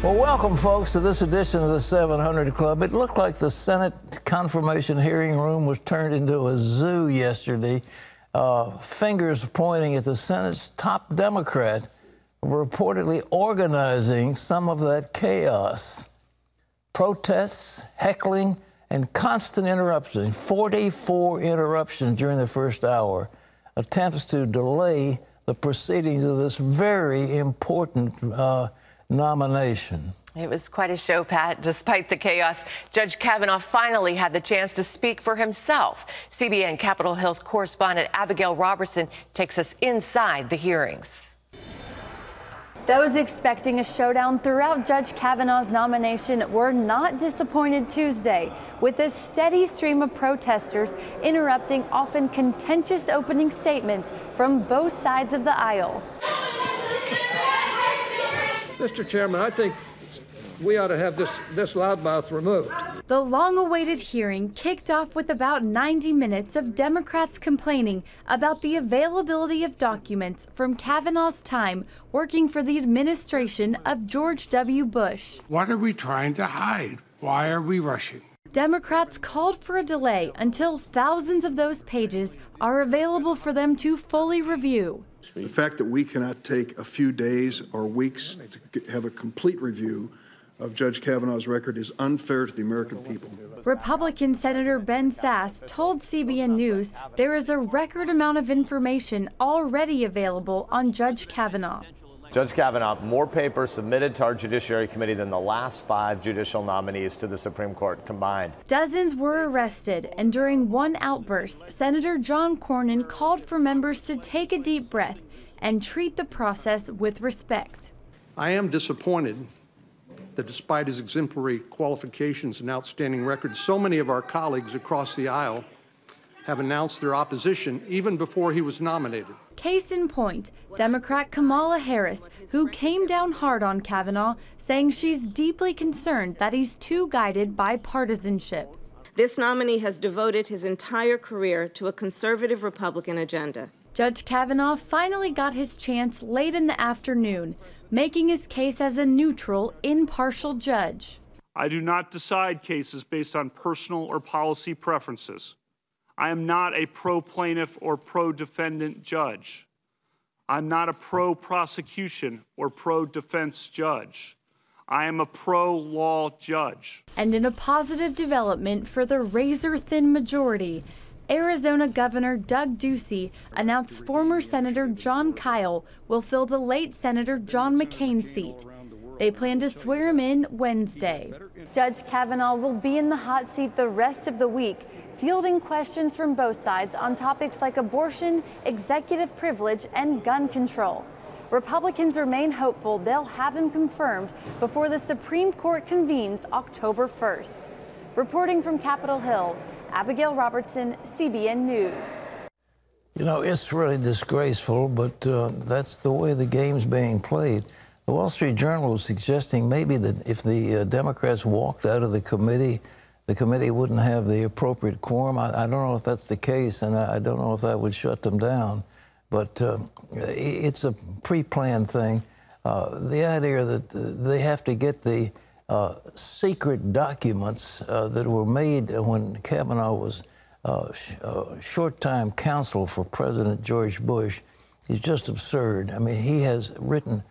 Well, welcome, folks, to this edition of the 700 Club. It looked like the Senate confirmation hearing room was turned into a zoo yesterday. Fingers pointing at the Senate's top Democrat reportedly organizing some of that chaos. Protests, heckling, and constant interruptions. 44 interruptions during the first hour. Attempts to delay the proceedings of this very important nomination. It was quite a show, Pat. Despite the chaos, Judge Kavanaugh finally had the chance to speak for himself. CBN Capitol Hill's correspondent Abigail Robertson takes us inside the hearings. Those expecting a showdown throughout Judge Kavanaugh's nomination were not disappointed Tuesday, with a steady stream of protesters interrupting often contentious opening statements from both sides of the aisle. Mr. Chairman, I think we ought to have this loudmouth removed. The long-awaited hearing kicked off with about 90 minutes of Democrats complaining about the availability of documents from Kavanaugh's time working for the administration of George W. Bush. What are we trying to hide? Why are we rushing? Democrats called for a delay until thousands of those pages are available for them to fully review. The fact that we cannot take a few days or weeks to have a complete review of Judge Kavanaugh's record is unfair to the American people. Republican Senator Ben Sasse told CBN News there is a record amount of information already available on Judge Kavanaugh. Judge Kavanaugh, more papers submitted to our Judiciary Committee than the last 5 judicial nominees to the Supreme Court combined. Dozens were arrested, and during one outburst, Senator John Cornyn called for members to take a deep breath and treat the process with respect. I am disappointed that despite his exemplary qualifications and outstanding record, so many of our colleagues across the aisle have announced their opposition even before he was nominated. Case in point, Democrat Kamala Harris, who came down hard on Kavanaugh, saying she's deeply concerned that he's too guided by partisanship. This nominee has devoted his entire career to a conservative Republican agenda. Judge Kavanaugh finally got his chance late in the afternoon, making his case as a neutral, impartial judge. I do not decide cases based on personal or policy preferences. I am not a pro-plaintiff or pro-defendant judge. I'm not a pro-prosecution or pro-defense judge. I am a pro-law judge. And in a positive development for the razor-thin majority, Arizona Governor Doug Ducey announced former Senator Jon Kyl will fill the late Senator John McCain's seat. They plan to swear him in Wednesday. Judge Kavanaugh will be in the hot seat the rest of the week, fielding questions from both sides on topics like abortion, executive privilege, and gun control. Republicans remain hopeful they'll have him confirmed before the Supreme Court convenes October 1st. Reporting from Capitol Hill, Abigail Robertson, CBN News. You know, it's really disgraceful, but that's the way the game's being played. The Wall Street Journal was suggesting maybe that if the Democrats walked out of the committee wouldn't have the appropriate quorum. I don't know if that's the case, and I don't know if that would shut them down. But it's a pre-planned thing. The idea that they have to get the secret documents that were made when Kavanaugh was short-time counsel for President George Bush is just absurd. I mean, he has written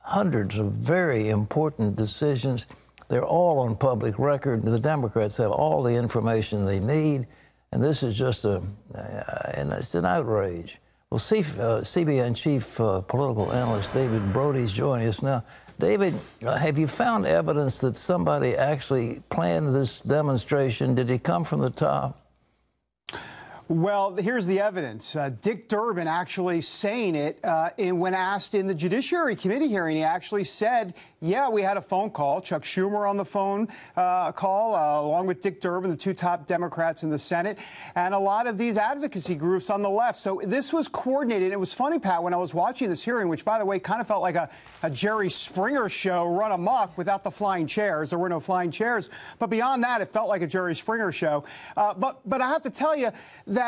hundreds of very important decisions. They're all on public record. The Democrats have all the information they need, and this is just it's an outrage. Well, CBN chief political analyst David Brody's joining us now. David, have you found evidence that somebody actually planned this demonstration? Did it come from the top? Well, here's the evidence. Dick Durbin actually saying it when asked in the Judiciary Committee hearing. He actually said, yeah, we had a phone call. Chuck Schumer on the phone call, along with Dick Durbin, the 2 top Democrats in the Senate, and a lot of these advocacy groups on the left. So this was coordinated. It was funny, Pat, when I was watching this hearing, which, by the way, kind of felt like a Jerry Springer show run amok without the flying chairs. There were no flying chairs. But beyond that, it felt like a Jerry Springer show. But I have to tell you that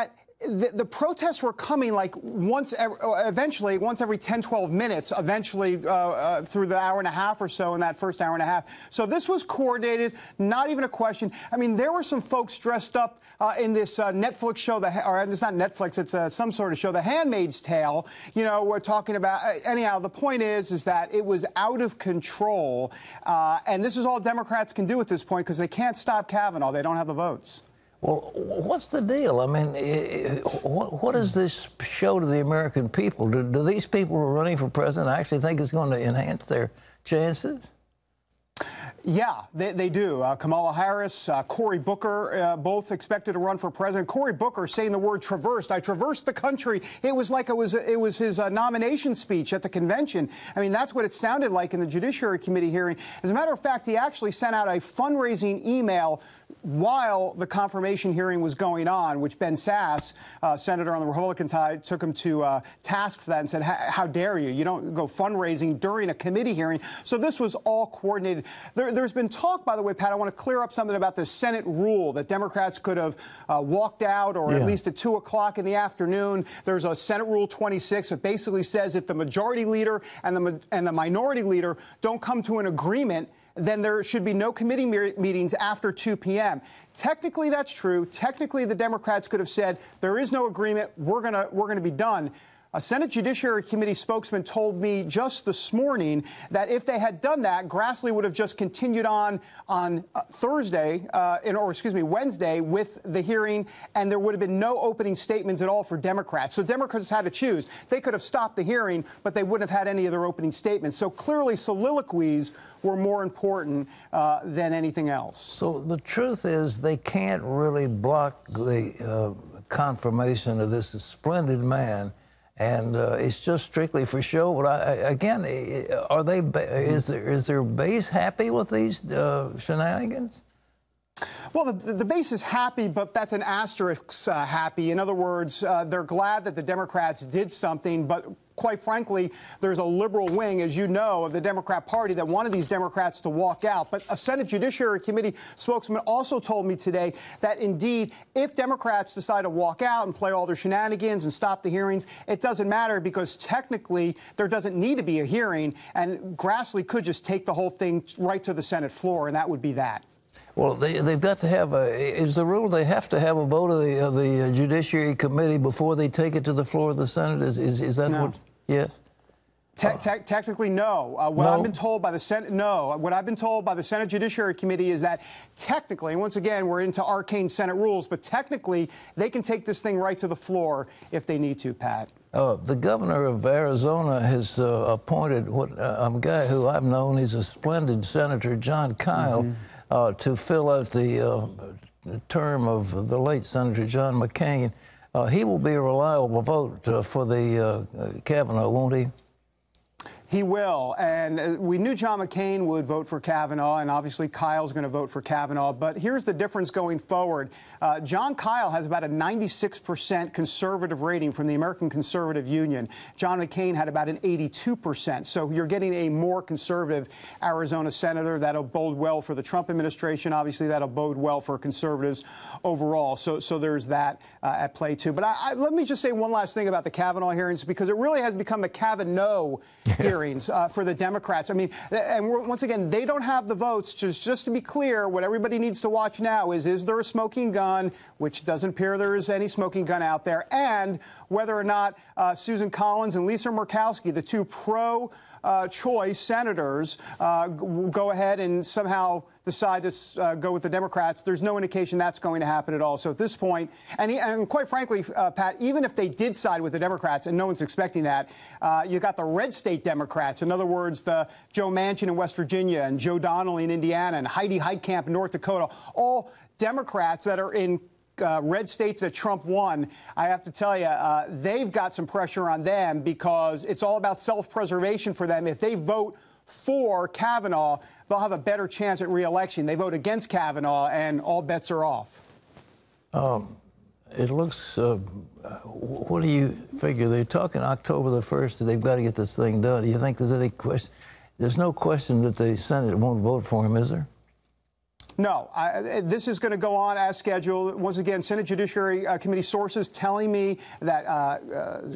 the protests were coming like eventually once every 10, 12 minutes, eventually through the hour and a half or so in that first hour and a half. So this was coordinated, not even a question. I mean, there were some folks dressed up in this Netflix show, or it's not Netflix, it's some sort of show, The Handmaid's Tale. You know, we're talking about, anyhow, the point is that it was out of control. And this is all Democrats can do at this point because they can't stop Kavanaugh. They don't have the votes. Well, what's the deal? I mean, what does this show to the American people? Do these people who are running for president actually think it's going to enhance their chances? Yeah, they do. Kamala Harris, Cory Booker, both expected to run for president. Cory Booker saying the word traversed. I traversed the country. It was like it was his nomination speech at the convention. I mean, that's what it sounded like in the Judiciary Committee hearing. As a matter of fact, he actually sent out a fundraising email while the confirmation hearing was going on, which Ben Sasse, senator on the Republican side, took him to task for that and said, how dare you? You don't go fundraising during a committee hearing. So this was all coordinated. There's been talk, by the way, Pat, I want to clear up something about the Senate rule that Democrats could have walked out or at least at 2 o'clock in the afternoon. There's a Senate Rule 26 that basically says if the majority leader and the minority leader don't come to an agreement, then there should be no committee meetings after 2 p.m. Technically, that's true. Technically, the Democrats could have said there is no agreement. We're gonna be done. A Senate Judiciary Committee spokesman told me just this morning that if they had done that, Grassley would have just continued on Wednesday with the hearing, and there would have been no opening statements at all for Democrats. So Democrats had to choose. They could have stopped the hearing, but they wouldn't have had any of their opening statements. So clearly soliloquies were more important than anything else. So the truth is they can't really block the confirmation of this splendid man. And it's just strictly for show. But again, is their base happy with these shenanigans? Well, the base is happy, but that's an asterisk happy. In other words, they're glad that the Democrats did something, but quite frankly, there's a liberal wing, as you know, of the Democrat Party that wanted these Democrats to walk out. But a Senate Judiciary Committee spokesman also told me today that, indeed, if Democrats decide to walk out and play all their shenanigans and stop the hearings, it doesn't matter because technically there doesn't need to be a hearing, and Grassley could just take the whole thing right to the Senate floor, and that would be that. Well, they've got to have is the rule they have to have a vote of the Judiciary Committee before they take it to the floor of the Senate? Is that no. what? Yes. Technically, no. What I've been told by the Senate, no. What I've been told by the Senate Judiciary Committee is that technically, and once again, we're into arcane Senate rules, but technically, they can take this thing right to the floor if they need to, Pat. The governor of Arizona has appointed a guy who I've known. He's a splendid senator, John Kyle. To fill out the term of the late Senator John McCain. He will be a reliable vote for the Kavanaugh, won't he? He will, and we knew John McCain would vote for Kavanaugh, and obviously Kyle's going to vote for Kavanaugh, but here's the difference going forward. John Kyle has about a 96% conservative rating from the American Conservative Union. John McCain had about an 82%, so you're getting a more conservative Arizona senator. That'll bode well for the Trump administration. Obviously, that'll bode well for conservatives overall, so there's that at play, too. But let me just say one last thing about the Kavanaugh hearings, because it really has become the Kavanaugh hearing. For the Democrats. I mean, and once again, they don't have the votes. Just to be clear, what everybody needs to watch now is there a smoking gun, which doesn't appear there is any smoking gun out there, and whether or not Susan Collins and Lisa Murkowski, the two pro-choice senators, go ahead and somehow decide to go with the Democrats. There's no indication that's going to happen at all. So at this point, and quite frankly, Pat, even if they did side with the Democrats, and no one's expecting that, you got the red state Democrats. In other words, the Joe Manchin in West Virginia and Joe Donnelly in Indiana and Heidi Heitkamp in North Dakota, all Democrats that are in red states that Trump won. I have to tell you, they've got some pressure on them because it's all about self-preservation for them. If they vote for Kavanaugh, they'll have a better chance at re-election. They vote against Kavanaugh, and all bets are off. It looks, what do you figure? They're talking October the 1st that they've got to get this thing done. Do you think there's any question? There's no question that the Senate won't vote for him, is there? No, this is going to go on as scheduled. Once again, Senate Judiciary Committee sources telling me that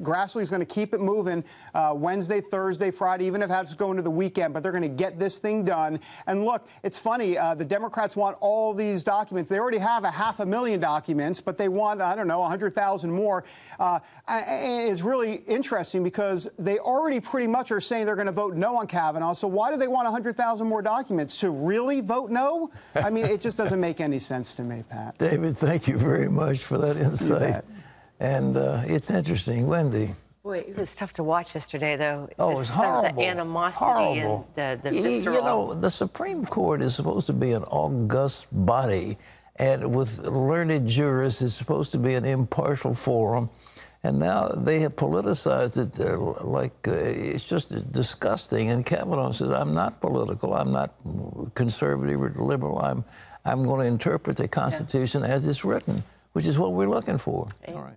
Grassley is going to keep it moving Wednesday, Thursday, Friday, even if it has to go into the weekend, but they're going to get this thing done. And look, it's funny, the Democrats want all these documents. They already have 500,000 documents, but they want, I don't know, 100,000 more. And it's really interesting because they already pretty much are saying they're going to vote no on Kavanaugh. So why do they want 100,000 more documents? To really vote no? I mean, it just doesn't make any sense to me, Pat. David, thank you very much for that insight. And it's interesting. Wendy. Boy, it was tough to watch yesterday, though. Oh, it was horrible. The animosity horrible. And the visceral. You know, the Supreme Court is supposed to be an august body, and with learned jurists, it's supposed to be an impartial forum. And now they have politicized it it's just disgusting. And Kavanaugh says, I'm not political. I'm not conservative or liberal. I'm going to interpret the Constitution as it's written, which is what we're looking for. All right.